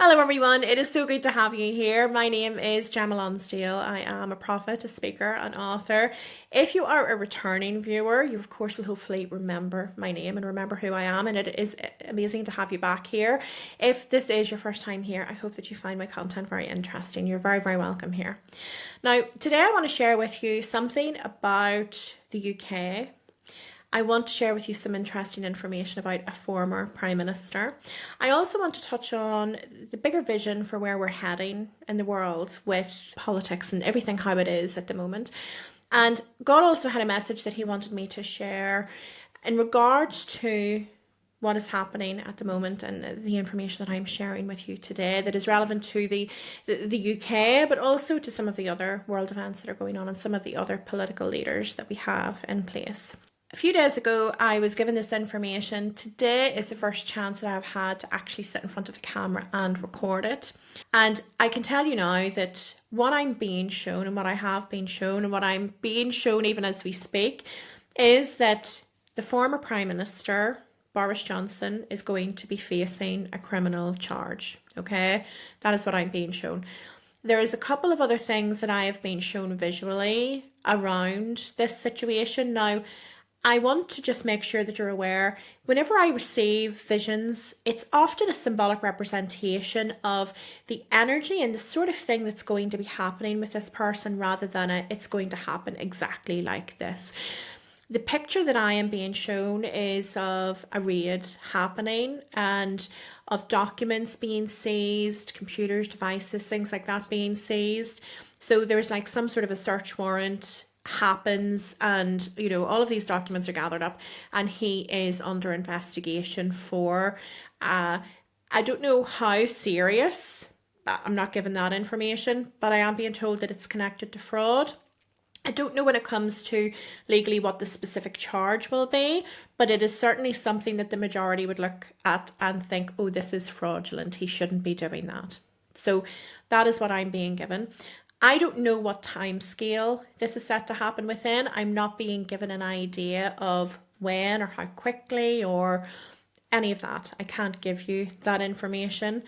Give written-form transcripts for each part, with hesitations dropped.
Hello everyone, it is so good to have you here. My name is Gemma Lonsdale. I am a prophet, a speaker, an author. If you are a returning viewer, you of course will hopefully remember my name and remember who I am, and it is amazing to have you back here. If this is your first time here, I hope that you find my content very interesting. You're very, very welcome here. Now, today I want to share with you something about the UK. I want to share with you some interesting information about a former Prime Minister. I also want to touch on the bigger vision for where we're heading in the world with politics and everything how it is at the moment. And God also had a message that he wanted me to share in regards to what is happening at the moment and the information that I'm sharing with you today that is relevant to the UK, but also to some of the other world events that are going on and some of the other political leaders that we have in place. A few days ago, I was given this information. Today is the first chance that I've had to actually sit in front of the camera and record it. And I can tell you now that what I'm being shown and what I have been shown and what I'm being shown even as we speak is that the former Prime Minister, Boris Johnson, is going to be facing a criminal charge. Okay, that is what I'm being shown. There is a couple of other things that I have been shown visually around this situation. Now, I want to just make sure that you're aware, whenever I receive visions, it's often a symbolic representation of the energy and the sort of thing that's going to be happening with this person rather than it's going to happen exactly like this. The picture that I am being shown is of a raid happening and of documents being seized, computers, devices, things like that being seized. So there's like some sort of a search warrant happens and all of these documents are gathered up and he is under investigation for I don't know how serious. I'm not given that information, but I am being told that it's connected to fraud. I don't know when it comes to legally what the specific charge will be, but it is certainly something that the majority would look at and think, oh, this is fraudulent, he shouldn't be doing that. So that is what I'm being given. I don't know what time scale this is set to happen within. I'm not being given an idea of when or how quickly or any of that. I can't give you that information.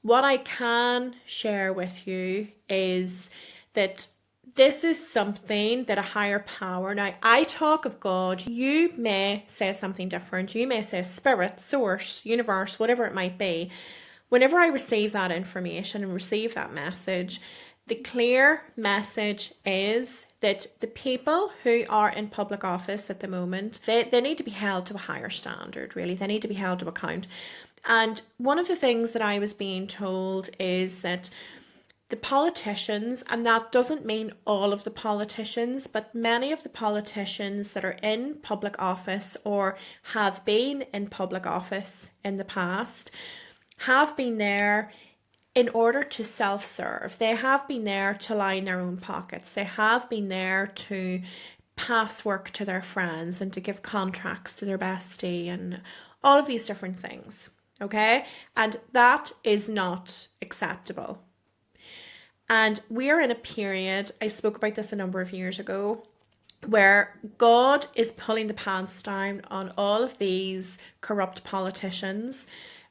What I can share with you is that this is something that a higher power, now I talk of God, you may say something different. You may say spirit, source, universe, whatever it might be. Whenever I receive that information and receive that message, the clear message is that the people who are in public office at the moment, they need to be held to a higher standard, really. They need to be held to account. And one of the things that I was being told is that the politicians, and that doesn't mean all of the politicians, but many of the politicians that are in public office or have been in public office in the past, have been there in order to self-serve. They have been there to line their own pockets. They have been there to pass work to their friends and to give contracts to their bestie and all of these different things, okay? And that is not acceptable. And we're in a period, I spoke about this a number of years ago, where God is pulling the pants down on all of these corrupt politicians,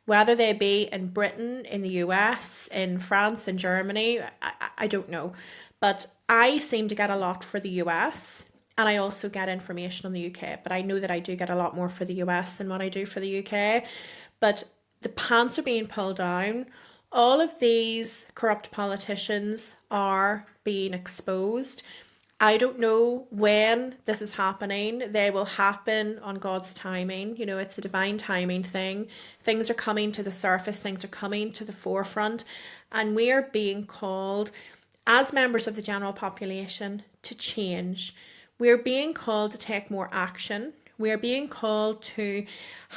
whether they be in Britain, in the US, in France, in Germany, I don't know. But I seem to get a lot for the US, and I also get information on the UK. But I know that I do get a lot more for the US than what I do for the UK. But the pants are being pulled down. All of these corrupt politicians are being exposed. I don't know when this is happening. They will happen on God's timing. It's a divine timing thing. Things are coming to the surface. Things are coming to the forefront. And we are being called, as members of the general population, to change. We're being called to take more action. We're being called to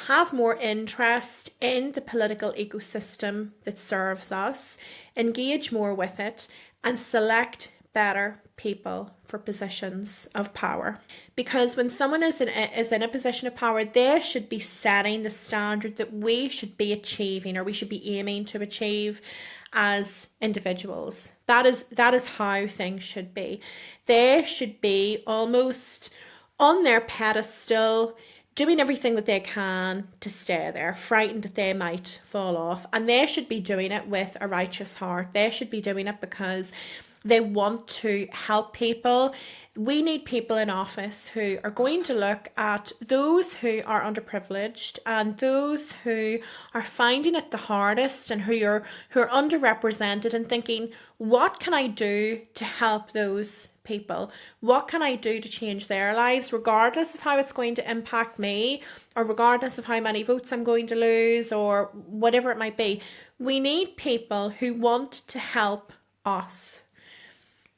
have more interest in the political ecosystem that serves us, engage more with it, and select better people for positions of power. Because when someone is in a position of power, they should be setting the standard that we should be achieving or we should be aiming to achieve as individuals. That is how things should be. They should be almost on their pedestal, doing everything that they can to stay there, frightened that they might fall off. And they should be doing it with a righteous heart. They should be doing it because they want to help people. We need people in office who are going to look at those who are underprivileged and those who are finding it the hardest and who are underrepresented, and thinking, what can I do to help those people? What can I do to change their lives, regardless of how it's going to impact me, or regardless of how many votes I'm going to lose, or whatever it might be? We need people who want to help us.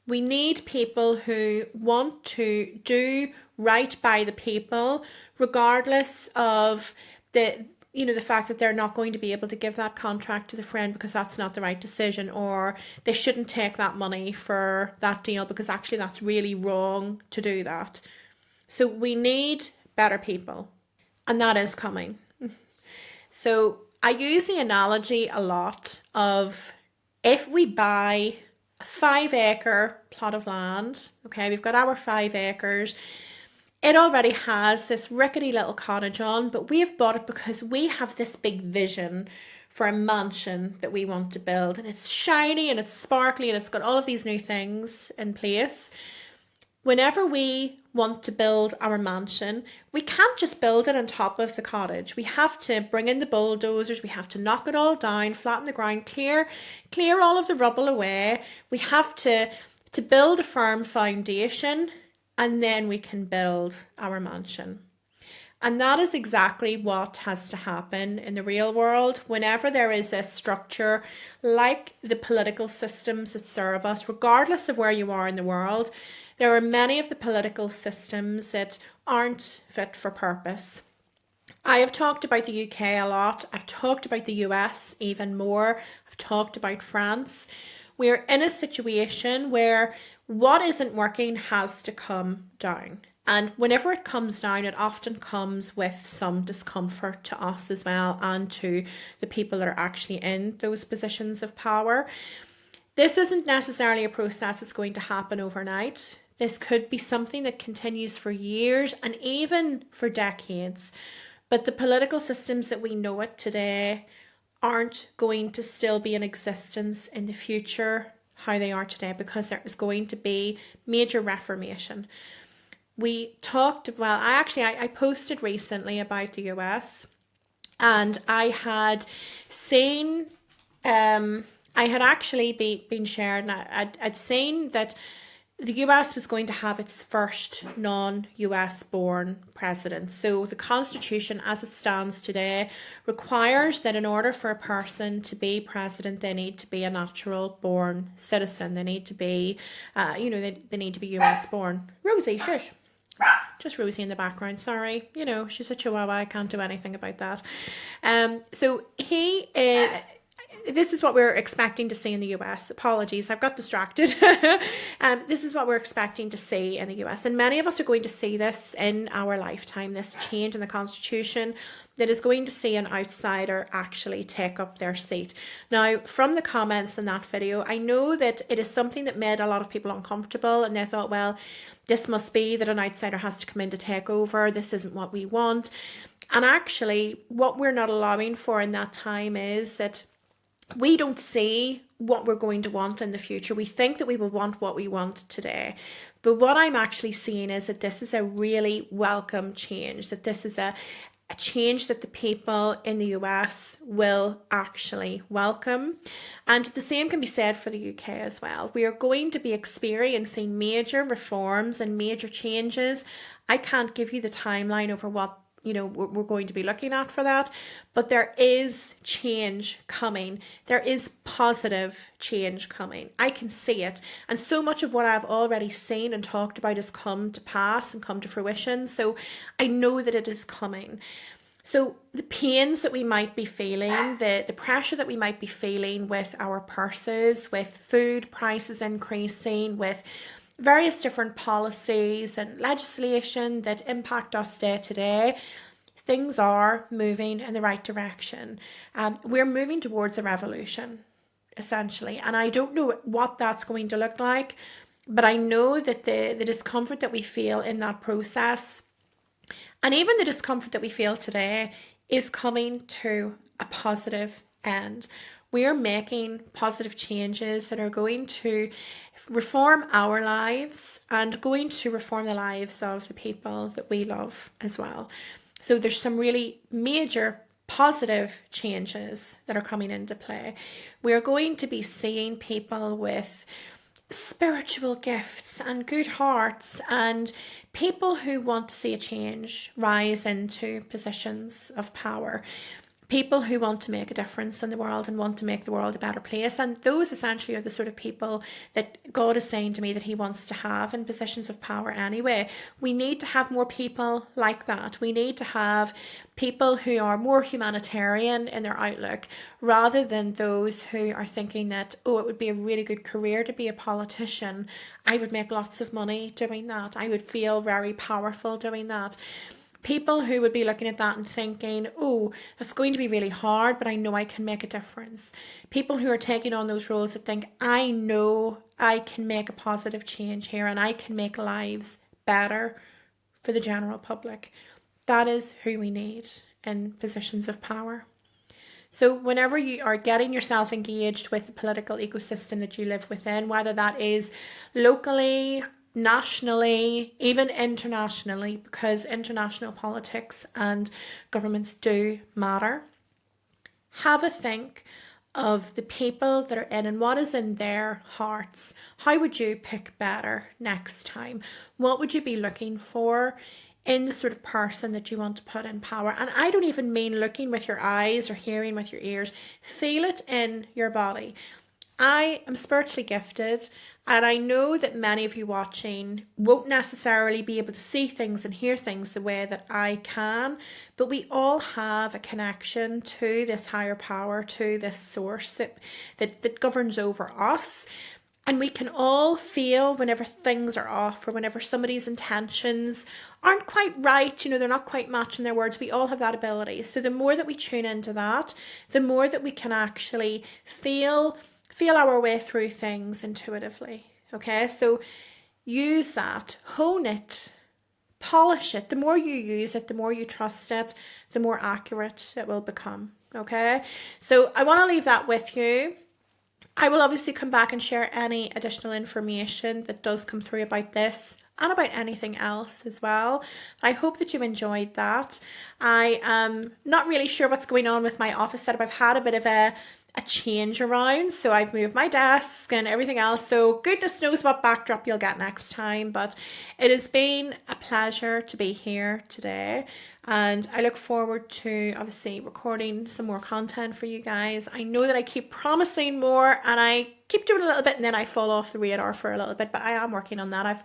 We need people who want to do right by the people, regardless of the fact that they're not going to be able to give that contract to the friend because that's not the right decision, or they shouldn't take that money for that deal because actually that's really wrong to do that. So we need better people, and that is coming. So I use the analogy a lot of, if we buy a 5-acre plot of land, okay, we've got our 5 acres. It already has this rickety little cottage on, but we have bought it because we have this big vision for a mansion that we want to build. And it's shiny and it's sparkly and it's got all of these new things in place. Whenever we want to build our mansion, we can't just build it on top of the cottage. We have to bring in the bulldozers, we have to knock it all down, flatten the ground, clear all of the rubble away. We have to build a firm foundation, and then we can build our mansion. And that is exactly what has to happen in the real world. Whenever there is a structure like the political systems that serve us, regardless of where you are in the world, there are many of the political systems that aren't fit for purpose. I have talked about the UK a lot. I've talked about the US even more. I've talked about France. We're in a situation where what isn't working has to come down. And whenever it comes down, it often comes with some discomfort to us as well, and to the people that are actually in those positions of power. This isn't necessarily a process that's going to happen overnight. This could be something that continues for years and even for decades. But the political systems that we know it today aren't going to still be in existence in the future how they are today, because there is going to be major reformation. I posted recently about the US, and I had seen, I had actually been shared, and I'd seen that the US was going to have its first non-US born president. So the Constitution as it stands today requires that in order for a person to be president, they need to be a natural born citizen. They need to be, they need to be US born. Rosie, shush. Just Rosie in the background, sorry. She's a chihuahua, I can't do anything about that. So this is what we're expecting to see in the US. Apologies, I've got distracted. This is what we're expecting to see in the US. And many of us are going to see this in our lifetime, this change in the Constitution that is going to see an outsider actually take up their seat. Now, from the comments in that video, I know that it is something that made a lot of people uncomfortable, and they thought, well, this must be that an outsider has to come in to take over. This isn't what we want. And actually, what we're not allowing for in that time is that we don't see what we're going to want in the future. We think that we will want what we want today. But what I'm actually seeing is that this is a really welcome change, that this is a change that the people in the US will actually welcome. And the same can be said for the UK as well. We are going to be experiencing major reforms and major changes. I can't give you the timeline over what we're going to be looking at for that, but there is change coming. There is positive change coming. I can see it, and so much of what I've already seen and talked about has come to pass and come to fruition, so I know that it is coming. So the pains that we might be feeling, the pressure that we might be feeling with our purses, with food prices increasing, with various different policies and legislation that impact us day to day, things are moving in the right direction. We're moving towards a revolution, essentially. And I don't know what that's going to look like, but I know that the discomfort that we feel in that process And even the discomfort that we feel today is coming to a positive end. We are making positive changes that are going to reform our lives and going to reform the lives of the people that we love as well. So there's some really major positive changes that are coming into play. We're going to be seeing people with spiritual gifts and good hearts and people who want to see a change rise into positions of power. People who want to make a difference in the world and want to make the world a better place. And those essentially are the sort of people that God is saying to me that he wants to have in positions of power anyway. We need to have more people like that. We need to have people who are more humanitarian in their outlook rather than those who are thinking that, oh, it would be a really good career to be a politician. I would make lots of money doing that. I would feel very powerful doing that. People who would be looking at that and thinking, oh, that's going to be really hard, but I know I can make a difference. People who are taking on those roles that think, I know I can make a positive change here and I can make lives better for the general public. That is who we need in positions of power. So whenever you are getting yourself engaged with the political ecosystem that you live within, whether that is locally, nationally, even internationally, because international politics and governments do matter, have a think of the people that are in and what is in their hearts. How would you pick better next time? What would you be looking for in the sort of person that you want to put in power? And I don't even mean looking with your eyes or hearing with your ears. Feel it in your body. I am spiritually gifted, and I know that many of you watching won't necessarily be able to see things and hear things the way that I can, but we all have a connection to this higher power, to this source that governs over us. And we can all feel whenever things are off or whenever somebody's intentions aren't quite right, they're not quite matching their words. We all have that ability. So the more that we tune into that, the more that we can actually feel our way through things intuitively. Okay, so use that, hone it, polish it. The more you use it, the more you trust it, the more accurate it will become. Okay, so I want to leave that with you. I will obviously come back and share any additional information that does come through about this and about anything else as well. I hope that you enjoyed that. I am not really sure what's going on with my office setup. I've had a bit of a change around, so I've moved my desk and everything else, so goodness knows what backdrop you'll get next time. But it has been a pleasure to be here today, and I look forward to obviously recording some more content for you guys. I know that I keep promising more and I keep doing a little bit and then I fall off the radar for a little bit, but I am working on that. I've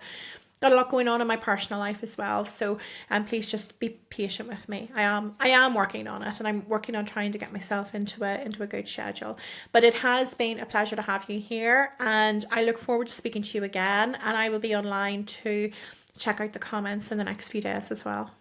got a lot going on in my personal life as well, so please just be patient with me. I am working on it, and I'm working on trying to get myself into a good schedule. But it has been a pleasure to have you here, and I look forward to speaking to you again, and I will be online to check out the comments in the next few days as well.